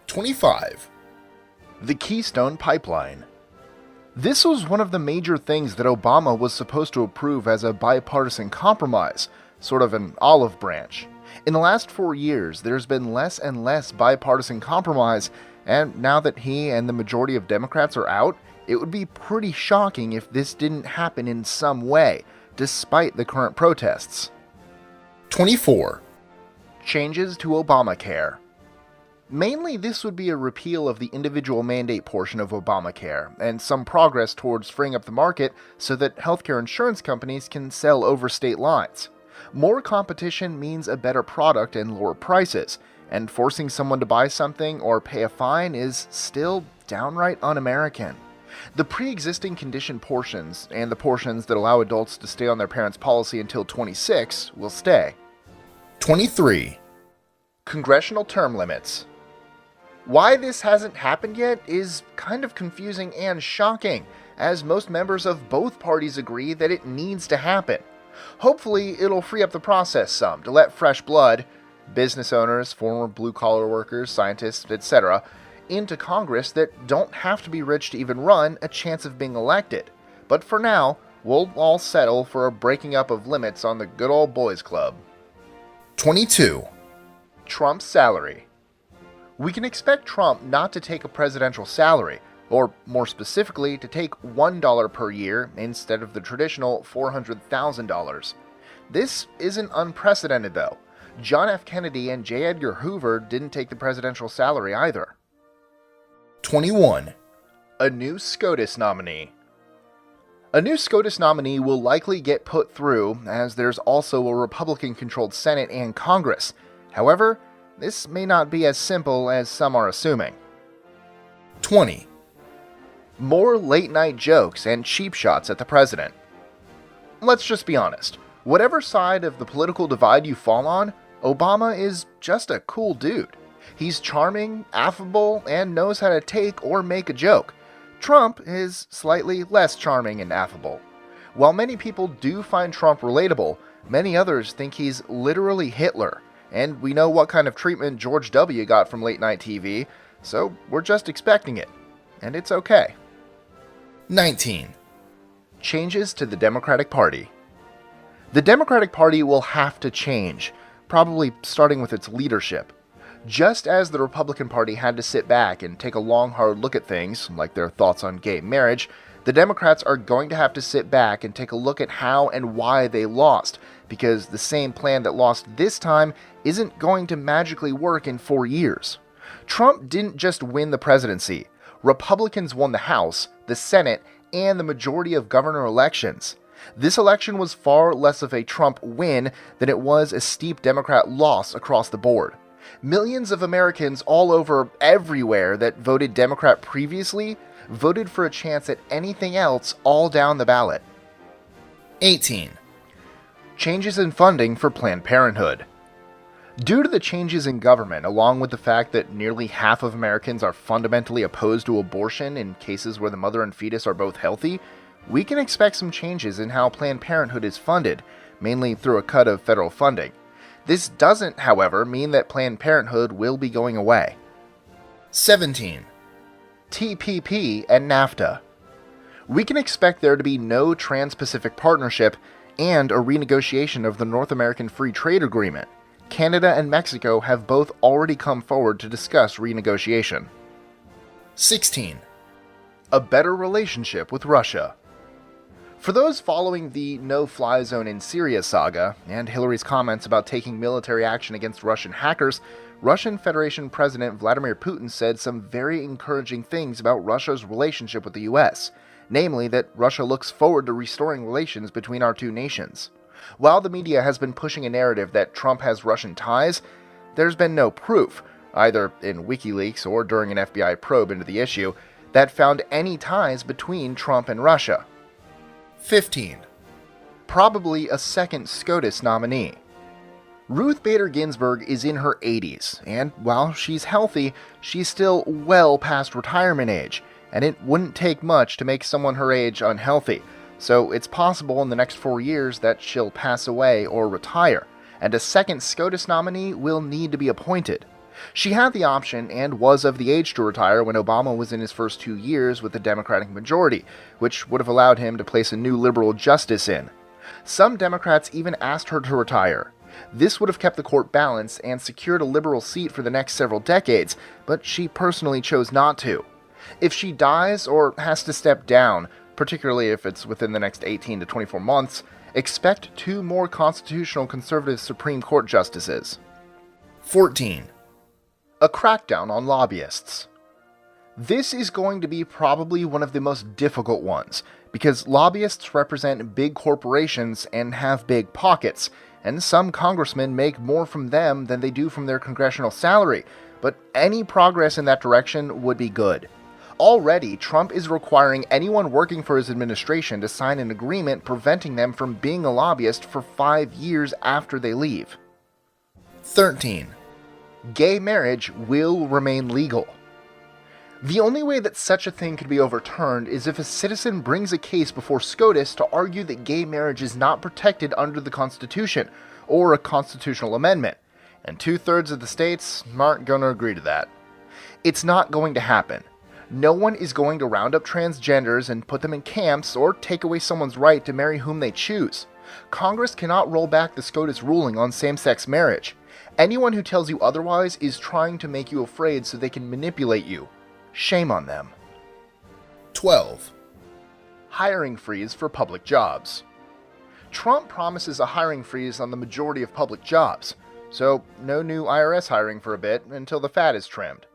25. The Keystone Pipeline. This was one of the major things that Obama was supposed to approve as a bipartisan compromise, sort of an olive branch. In the last 4 years, there's been less and less bipartisan compromise, and now that he and the majority of Democrats are out, it would be pretty shocking if this didn't happen in some way, despite the current protests. 24. Changes to Obamacare. Mainly, this would be a repeal of the individual mandate portion of Obamacare, and some progress towards freeing up the market so that healthcare insurance companies can sell over state lines. More competition means a better product and lower prices, and forcing someone to buy something or pay a fine is still downright un-American. The pre-existing condition portions, and the portions that allow adults to stay on their parents' policy until 26, will stay. 23. Congressional term limits. Why this hasn't happened yet is kind of confusing and shocking, as most members of both parties agree that it needs to happen. Hopefully, it'll free up the process some to let fresh blood, business owners, former blue-collar workers, scientists, etc., into Congress that don't have to be rich to even run a chance of being elected. But for now, we'll all settle for a breaking up of limits on the good old boys club. 22. Trump's salary. We can expect Trump not to take a presidential salary, or more specifically, to take $1 per year instead of the traditional $400,000. This isn't unprecedented though. John F. Kennedy and J. Edgar Hoover didn't take the presidential salary either. 21. A new SCOTUS nominee. A new SCOTUS nominee will likely get put through, as there's also a Republican-controlled Senate and Congress. However, this may not be as simple as some are assuming. 20. More late-night jokes and cheap shots at the president. Let's just be honest. Whatever side of the political divide you fall on, Obama is just a cool dude. He's charming, affable, and knows how to take or make a joke. Trump is slightly less charming and affable. While many people do find Trump relatable, many others think he's literally Hitler. And we know what kind of treatment George W. got from late-night TV, so we're just expecting it. And it's okay. 19. Changes to the Democratic Party. The Democratic Party will have to change, probably starting with its leadership. Just as the Republican Party had to sit back and take a long, hard look at things, like their thoughts on gay marriage, the Democrats are going to have to sit back and take a look at how and why they lost, because the same plan that lost this time isn't going to magically work in 4 years. Trump didn't just win the presidency. Republicans won the House, the Senate, and the majority of governor elections. This election was far less of a Trump win than it was a steep Democrat loss across the board. Millions of Americans all over everywhere that voted Democrat previously voted for a chance at anything else all down the ballot. 18. Changes in funding for Planned Parenthood. Due to the changes in government, along with the fact that nearly half of Americans are fundamentally opposed to abortion in cases where the mother and fetus are both healthy, we can expect some changes in how Planned Parenthood is funded, mainly through a cut of federal funding. This doesn't, however, mean that Planned Parenthood will be going away. 17. TPP and NAFTA. We can expect there to be no Trans-Pacific Partnership and a renegotiation of the North American Free Trade Agreement. Canada and Mexico have both already come forward to discuss renegotiation. 16. A better relationship with Russia. For those following the no-fly zone in Syria saga, and Hillary's comments about taking military action against Russian hackers, Russian Federation President Vladimir Putin said some very encouraging things about Russia's relationship with the US, namely that Russia looks forward to restoring relations between our two nations. While the media has been pushing a narrative that Trump has Russian ties, there's been no proof, either in WikiLeaks or during an FBI probe into the issue, that found any ties between Trump and Russia. 15. Probably a second SCOTUS nominee. Ruth Bader Ginsburg is in her 80s, and while she's healthy, she's still well past retirement age, and it wouldn't take much to make someone her age unhealthy, so it's possible in the next 4 years that she'll pass away or retire, and a second SCOTUS nominee will need to be appointed. She had the option and was of the age to retire when Obama was in his first 2 years with the Democratic majority, which would have allowed him to place a new liberal justice in. Some Democrats even asked her to retire. This would have kept the court balanced and secured a liberal seat for the next several decades, but she personally chose not to. If she dies or has to step down, particularly if it's within the next 18 to 24 months, expect 2 more constitutional conservative Supreme Court justices. 14. A crackdown on lobbyists. This is going to be probably one of the most difficult ones, because lobbyists represent big corporations and have big pockets, and some congressmen make more from them than they do from their congressional salary, but any progress in that direction would be good. Already, Trump is requiring anyone working for his administration to sign an agreement preventing them from being a lobbyist for 5 years after they leave. 13. Gay marriage will remain legal. The only way that such a thing could be overturned is if a citizen brings a case before SCOTUS to argue that gay marriage is not protected under the Constitution, or a constitutional amendment, and 2/3 of the states aren't going to agree to that. It's not going to happen. No one is going to round up transgenders and put them in camps or take away someone's right to marry whom they choose. Congress cannot roll back the SCOTUS ruling on same-sex marriage. Anyone who tells you otherwise is trying to make you afraid so they can manipulate you. Shame on them. 12. Hiring freeze for public jobs. Trump promises a hiring freeze on the majority of public jobs, so no new IRS hiring for a bit until the fat is trimmed.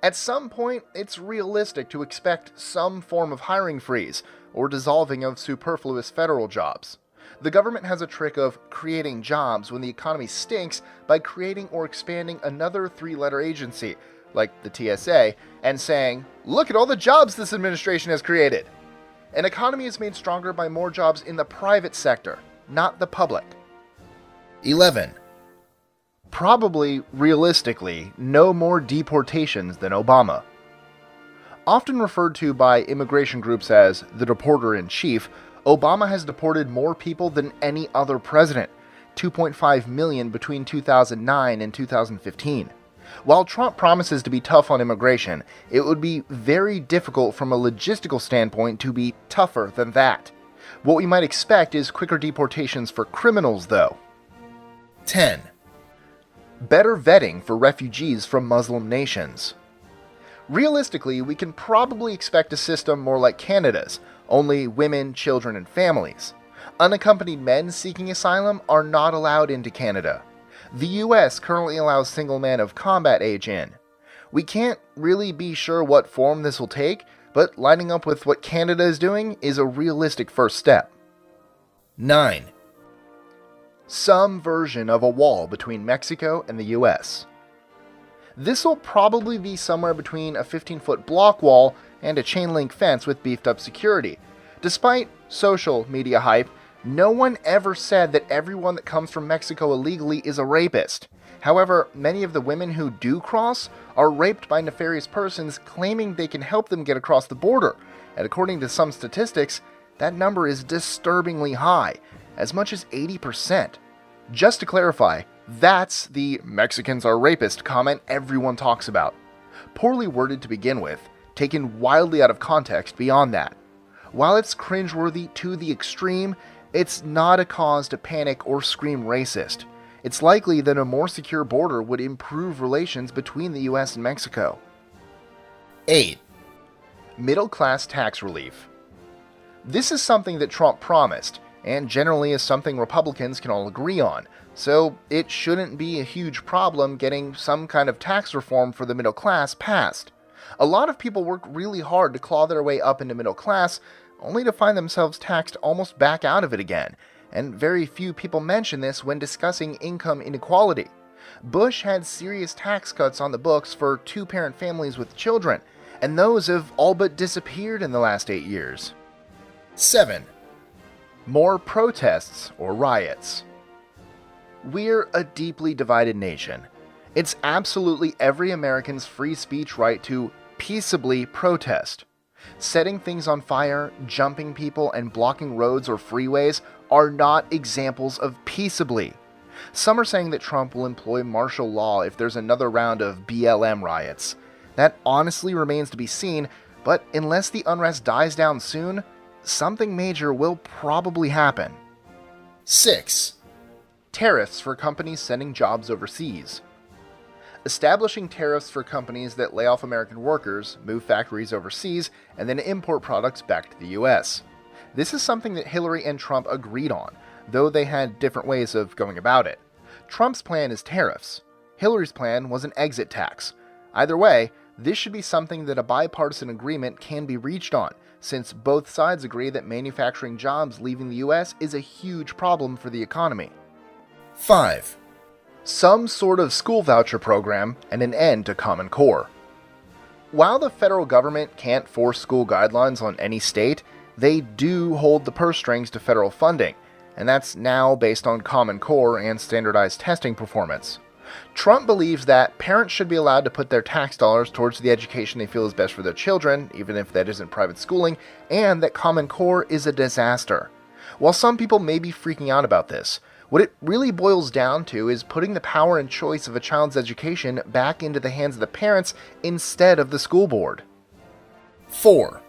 At some point, it's realistic to expect some form of hiring freeze or dissolving of superfluous federal jobs. The government has a trick of creating jobs when the economy stinks by creating or expanding another 3-letter agency, like the TSA, and saying, "Look at all the jobs this administration has created." An economy is made stronger by more jobs in the private sector, not the public. 11. Probably, realistically, no more deportations than Obama. Often referred to by immigration groups as the deporter-in-chief, Obama has deported more people than any other president, 2.5 million between 2009 and 2015. While Trump promises to be tough on immigration, it would be very difficult from a logistical standpoint to be tougher than that. What we might expect is quicker deportations for criminals, though. 10. Better vetting for refugees from Muslim nations. Realistically, we can probably expect a system more like Canada's, only women, children, and families. Unaccompanied men seeking asylum are not allowed into Canada. The US currently allows single men of combat age in. We can't really be sure what form this will take, but lining up with what Canada is doing is a realistic first step. 9. Some version of a wall between Mexico and the US. This will probably be somewhere between a 15-foot block wall and a chain-link fence with beefed-up security. Despite social media hype, no one ever said that everyone that comes from Mexico illegally is a rapist. However, many of the women who do cross are raped by nefarious persons claiming they can help them get across the border, and according to some statistics, that number is disturbingly high, as much as 80%. Just to clarify, that's the "Mexicans are rapist" comment everyone talks about. Poorly worded to begin with, taken wildly out of context beyond that. While it's cringeworthy to the extreme, it's not a cause to panic or scream racist. It's likely that a more secure border would improve relations between the US and Mexico. 8. Middle-class tax relief. This is something that Trump promised, and generally is something Republicans can all agree on, so it shouldn't be a huge problem getting some kind of tax reform for the middle class passed. A lot of people work really hard to claw their way up into middle class, only to find themselves taxed almost back out of it again, and very few people mention this when discussing income inequality. Bush had serious tax cuts on the books for 2-parent families with children, and those have all but disappeared in the last 8 years. 7. More protests or riots. We're a deeply divided nation. It's absolutely every American's free speech right to peaceably protest. Setting things on fire, jumping people, and blocking roads or freeways are not examples of peaceably. Some are saying that Trump will employ martial law if there's another round of BLM riots. That honestly remains to be seen, but unless the unrest dies down soon, something major will probably happen. 6. Tariffs for companies sending jobs overseas. Establishing tariffs for companies that lay off American workers, move factories overseas, and then import products back to the US. This is something that Hillary and Trump agreed on, though they had different ways of going about it. Trump's plan is tariffs. Hillary's plan was an exit tax. Either way, this should be something that a bipartisan agreement can be reached on, since both sides agree that manufacturing jobs leaving the US is a huge problem for the economy. 5. Some sort of school voucher program and an end to Common Core. While the federal government can't force school guidelines on any state, they do hold the purse strings to federal funding, and that's now based on Common Core and standardized testing performance. Trump believes that parents should be allowed to put their tax dollars towards the education they feel is best for their children, even if that isn't private schooling, and that Common Core is a disaster. While some people may be freaking out about this, what it really boils down to is putting the power and choice of a child's education back into the hands of the parents instead of the school board. 4.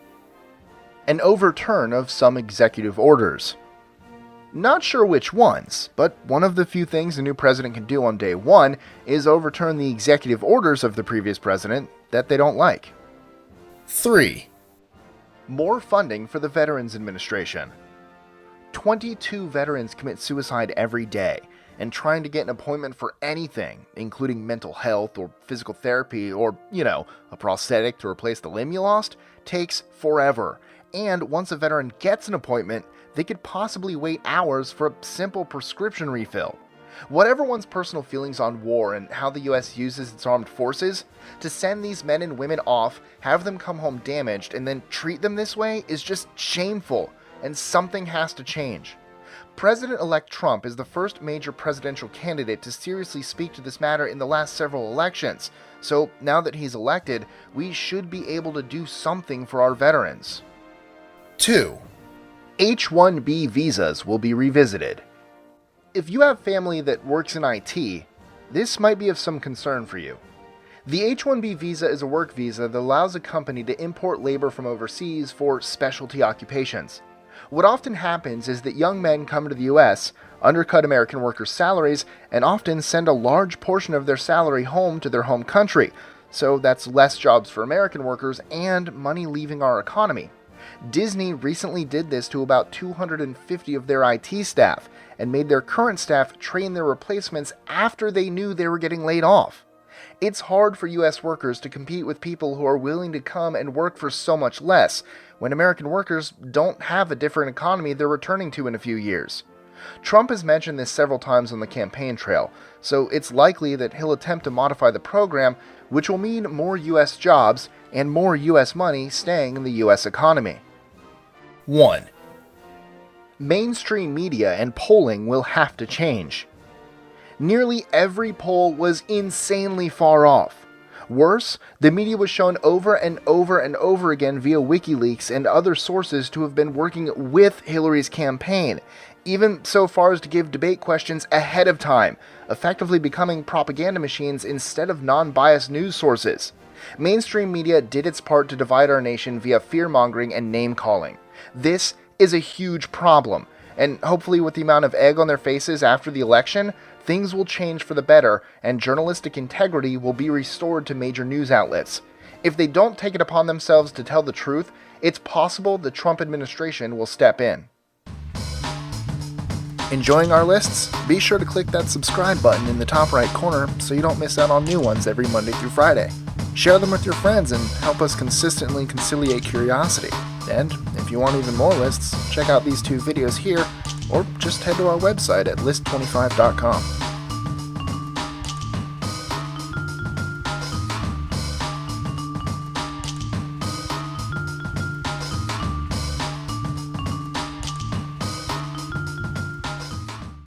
An overturn of some executive orders. Not sure which ones, but one of the few things a new president can do on day one is overturn the executive orders of the previous president that they don't like. 3. More funding for the Veterans Administration. 22 veterans commit suicide every day, and trying to get an appointment for anything, including mental health or physical therapy or, a prosthetic to replace the limb you lost, takes forever. And once a veteran gets an appointment, they could possibly wait hours for a simple prescription refill. Whatever one's personal feelings on war and how the US uses its armed forces, to send these men and women off, have them come home damaged, and then treat them this way is just shameful, and something has to change. President-elect Trump is the first major presidential candidate to seriously speak to this matter in the last several elections, so now that he's elected, we should be able to do something for our veterans. 2. H-1B visas will be revisited. If you have family that works in IT, this might be of some concern for you. The H-1B visa is a work visa that allows a company to import labor from overseas for specialty occupations. What often happens is that young men come to the US, undercut American workers' salaries, and often send a large portion of their salary home to their home country, so that's less jobs for American workers and money leaving our economy. Disney recently did this to about 250 of their IT staff, and made their current staff train their replacements after they knew they were getting laid off. It's hard for US workers to compete with people who are willing to come and work for so much less, when American workers don't have a different economy they're returning to in a few years. Trump has mentioned this several times on the campaign trail, so it's likely that he'll attempt to modify the program, which will mean more US jobs and more US money staying in the US economy. 1. Mainstream media and polling will have to change. Nearly every poll was insanely far off. Worse, the media was shown over and over and over again via WikiLeaks and other sources to have been working with Hillary's campaign, even so far as to give debate questions ahead of time, effectively becoming propaganda machines instead of non-biased news sources. Mainstream media did its part to divide our nation via fear-mongering and name-calling. This is a huge problem, and hopefully with the amount of egg on their faces after the election, things will change for the better and journalistic integrity will be restored to major news outlets. If they don't take it upon themselves to tell the truth, it's possible the Trump administration will step in. Enjoying our lists? Be sure to click that subscribe button in the top right corner so you don't miss out on new ones every Monday through Friday. Share them with your friends and help us consistently conciliate curiosity. And if you want even more lists, check out these 2 videos here, or just head to our website at list25.com.